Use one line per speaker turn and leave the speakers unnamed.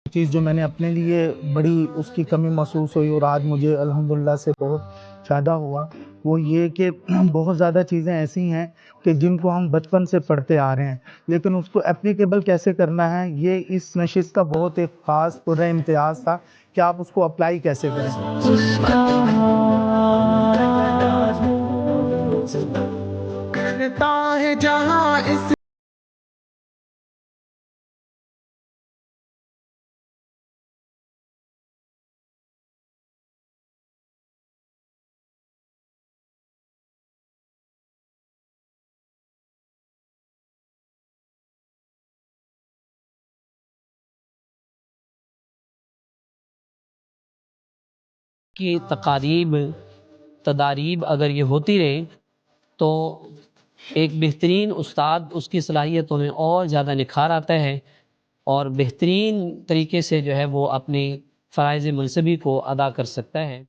चीज़ जो मैंने अपने लिए बड़ी उसकी कमी महसूस हुई और आज मुझे अल्हम्दुलिल्लाह से बहुत फ़ायदा हुआ, वो ये कि बहुत ज़्यादा चीज़ें ऐसी हैं कि जिनको हम बचपन से पढ़ते आ रहे हैं, लेकिन उसको एप्लीकेबल कैसे करना है, ये इस नशिस्त का बहुत एक ख़ास पूरा इम्तियाज़ था कि आप उसको अप्लाई कैसे करें। करता है जहाँ इस
की तकारीब तदारीब अगर ये होती रहे तो एक बेहतरीन उस्ताद उसकी सलाहियतों में और ज़्यादा निखार आता है और बेहतरीन तरीके से जो है वो अपनी फ़राइज़ मनसबी को अदा कर सकता है।